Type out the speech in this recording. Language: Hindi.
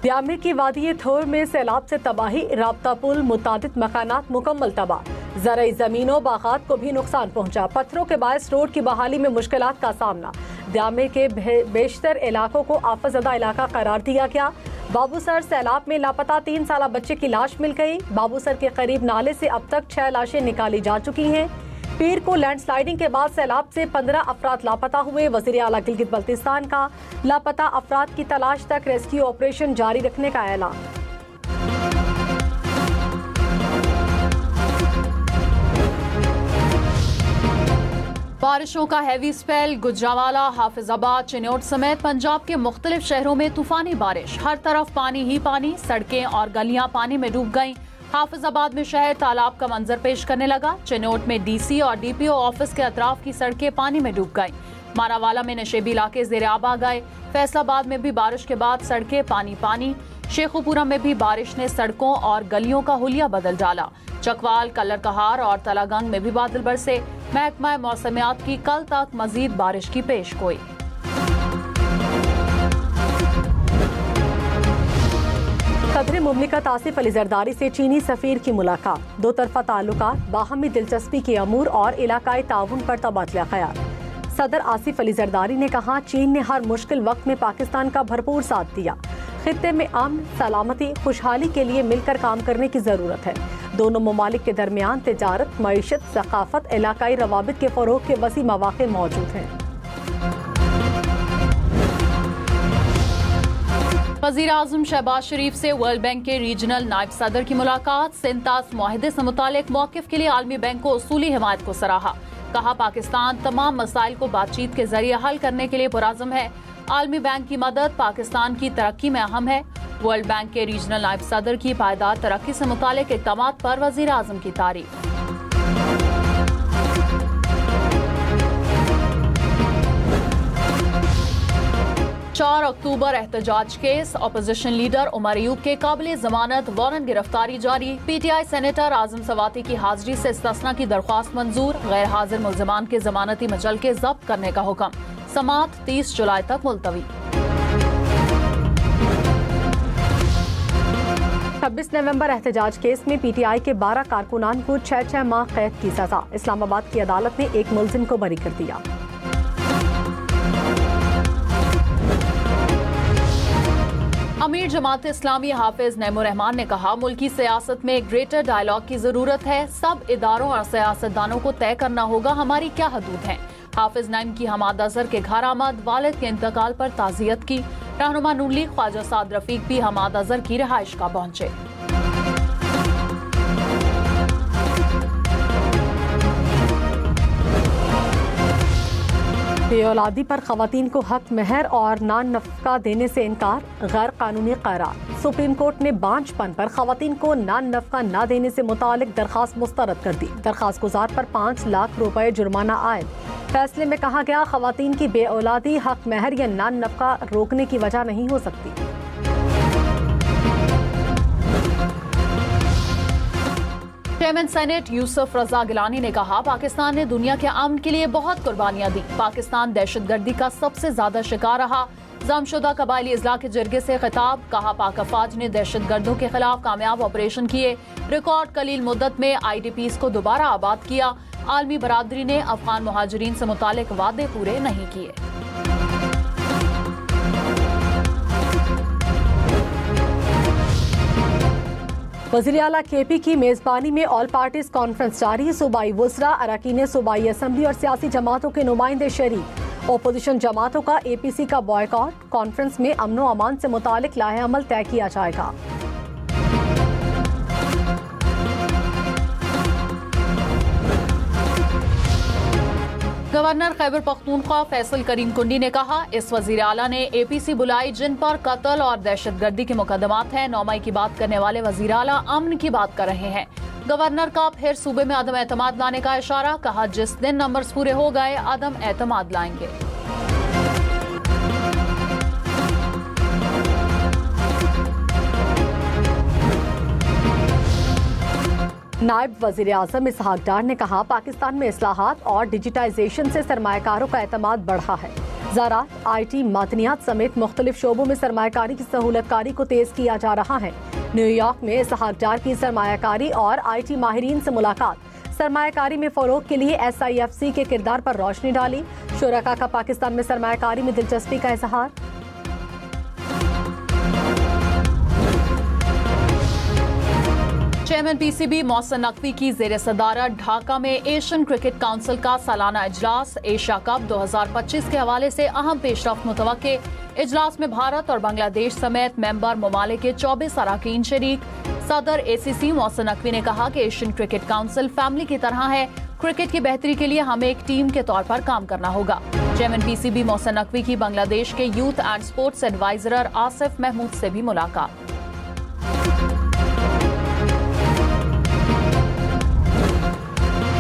दियामिर की वादी थोर में सैलाब से तबाही, राब्ता पुल, मुतादिद मकानात मुकम्मल तबाह। ज़रई ज़मीनों बागात को भी नुकसान पहुंचा। पत्थरों के बायस रोड की बहाली में मुश्किलात का सामना। दियामिर के बेशतर इलाकों को आफतज़दा इलाका करार दिया गया। बाबूसर सैलाब में लापता 3 साला बच्चे की लाश मिल गई। बाबूसर के करीब नाले से अब तक 6 लाशें निकाली जा चुकी हैं। पीर को लैंडस्लाइडिंग के बाद सैलाब से 15 अफराद लापता हुए। वज़ीर आला गिलगित बल्तिस्तान का लापता अफराद की तलाश तक रेस्क्यू ऑपरेशन जारी रखने का ऐलान। बारिशों का हैवी स्पेल। गुजरावाला, हाफिजाबाद, चिन्नौट समेत पंजाब के मुख्तलिफ शहरों में तूफानी बारिश। हर तरफ पानी ही पानी, सड़कें और गलियां पानी में डूब गईं। हाफिजाबाद में शहर तालाब का मंजर पेश करने लगा। चिन्नौट में डीसी और डीपीओ ऑफिस के अतराफ की सड़कें पानी में डूब गईं। मारावाला में नशेबी इलाके ज़ेर-आब आ गए। फैसलाबाद में भी बारिश के बाद सड़कें पानी पानी। शेखुपुरा में भी बारिश ने सड़कों और गलियों का हुलिया बदल डाला। चकवाल, कल्लर कहार और तलागंग में भी बादल बरसे। महकमा मौसमियात की कल तक मजीद बारिश की पेशगोई। सदर मुमलिकत आसिफ अली जरदारी से चीनी सफीर की मुलाकात। दो तरफा ताल्लुकात, बाहमी दिलचस्पी के अमूर और इलाकाई ताउन पर तबादला ख्याल। सदर आसिफ अली जरदारी ने कहा, चीन ने हर मुश्किल वक्त में पाकिस्तान का भरपूर साथ दिया। खित्ते में अमन, सलामती, खुशहाली के लिए मिलकर काम करने की जरूरत है। दोनों ममालिक के दरमियान तिजारत, मईशत, सकाफत, इलाकाई रवाबित के फरोग के वसी मौके मौजूद हैं। वज़ीर आज़म शहबाज शरीफ से वर्ल्ड बैंक के रीजनल नायब सदर की मुलाकात। सिंतास मुआहदे से मुतालिक मौक़िफ़ के लिए आलमी बैंक को उसूली हिमायत को सराहा। कहा, पाकिस्तान तमाम मसाइल को बातचीत के जरिए हल करने के लिए पुरअज़्म है। आलमी बैंक की मदद पाकिस्तान की तरक्की में अहम है। वर्ल्ड बैंक के रीजनल नायब सदर की पायदार तरक्की से मुतालिक इक़दामात पर वज़ीर आज़म की तारीफ। 4 अक्टूबर एहतजाज केस। अपोजिशन लीडर उमर अयूब के काबिल जमानत वारंट गिरफ्तारी जारी। पीटीआई सेनेटर आजम सवाती की हाजिरी से इस्तिस्ना की दरख्वास्त मंजूर। गैर हाजिर मुल्ज़िमान के जमानती मचल के जब्त करने का हुक्म। समात 30 जुलाई तक मुलतवी। 26 नवंबर एहतजाज केस में पीटीआई के 12 कारकुनान को 6 माह कैद की सजा। इस्लामाबाद की अदालत ने एक मुल्जिम को बरी कर दिया। अमीर जमात इस्लामी हाफिज नईमुर रहमान ने कहा, मुल्की सियासत में ग्रेटर डायलॉग की जरूरत है। सब इदारों और सियासतदानों को तय करना होगा हमारी क्या हदूद हैं। हाफिज नईम की हमाद अजहर के घर आमद। वालिद के इंतकाल पर ताज़ियत की। रहनुमा नून लीग ख्वाजा साद रफीक भी हमाद अजहर की रिहाइश का पहुंचे। बेऔलादी पर खवातीन को हक महर और नान नफका देने से इनकार, गैर कानूनी करार। सुप्रीम कोर्ट ने बांझपन पर खवातीन को नान नफका न देने से मुतालिक दरखास्त मुस्तरद कर दी। दरखास्त गुजार पर 5 लाख रुपए जुर्माना आयद। फैसले में कहा गया, खवातीन की बेऔलादी हक महर या नान नफका रोकने की वजह नहीं हो सकती। चेयरमैन सेनेट यूसुफ रजा गिलानी ने कहा, पाकिस्तान ने दुनिया के अमन के लिए बहुत कुर्बानियां दी। पाकिस्तान दहशतगर्दी का सबसे ज्यादा शिकार रहा। जमशुदा कबायली इजला के जरिए से खिताब। कहा, पाक अफवाज ने दहशतगर्दों के खिलाफ कामयाब ऑपरेशन किए। रिकॉर्ड कलील मुद्दत में IDPs को दोबारा आबाद किया। आलमी बरादरी ने अफगान मुहाजिरीन से मुतालिक वादे पूरे नहीं किए। वज़ीर आला KP की मेजबानी में ऑल पार्टीज कॉन्फ्रेंस जारी। सूबाई वुज़रा, अरकान सूबाई असम्बली और सियासी जमातों के नुमाइंदे शरीक। ओपोजिशन जमातों का APC का बॉयकॉट। कॉन्फ्रेंस में अमन व अमान से मुतालिक लाहे अमल तय किया जाएगा। गवर्नर खैबर पख्तूनख्वा फैसल करीम कुंडी ने कहा, इस वज़ीर आला ने APC बुलाई जिन पर कत्ल और दहशतगर्दी के मुकदमात हैं। 9 मई की बात करने वाले वज़ीर आला अमन की बात कर रहे हैं। गवर्नर का फिर सूबे में अदम एतमाद लाने का इशारा। कहा, जिस दिन नंबर्स पूरे हो गए अदम एतमाद लाएंगे। नायब वज़ीर आज़म इसहाक डार ने कहा, पाकिस्तान में इस्लाहात और डिजिटाइजेशन से सरमायाकारों का एतमाद बढ़ा है। ज़राअत, IT, मादनियात समेत मुख्तलिफ शोबों में सरमायाकारी की सहूलतकारी को तेज किया जा रहा है। न्यूयॉर्क में इसहाक डार की सरमायाकारी और IT माहिरीन से मुलाकात, सरमायाकारी में फरोग के लिए SIFC के किरदार पर रोशनी डाली। शुरका का पाकिस्तान में सरमायाकारी में दिलचस्पी का इजहार। चेयरमैन PCB मोहसिन नकवी की जेर सदारत ढाका में एशियन क्रिकेट काउंसिल का सालाना इजलास, एशिया कप 2025 के हवाले से अहम पेशरफ्त मुतवक्के। इजलास में भारत और बांग्लादेश समेत मेंबर ममालिक के 24 अरकान शरीक। सदर ACC मोहसिन नकवी ने कहा कि एशियन क्रिकेट काउंसिल फैमिली की तरह है। क्रिकेट की बेहतरी के लिए हमें एक टीम के तौर पर काम करना होगा। चेयरमैन PCB मोहसिन नकवी की बांग्लादेश के youth and sports adviser Asif Mahmood से भी मुलाकात।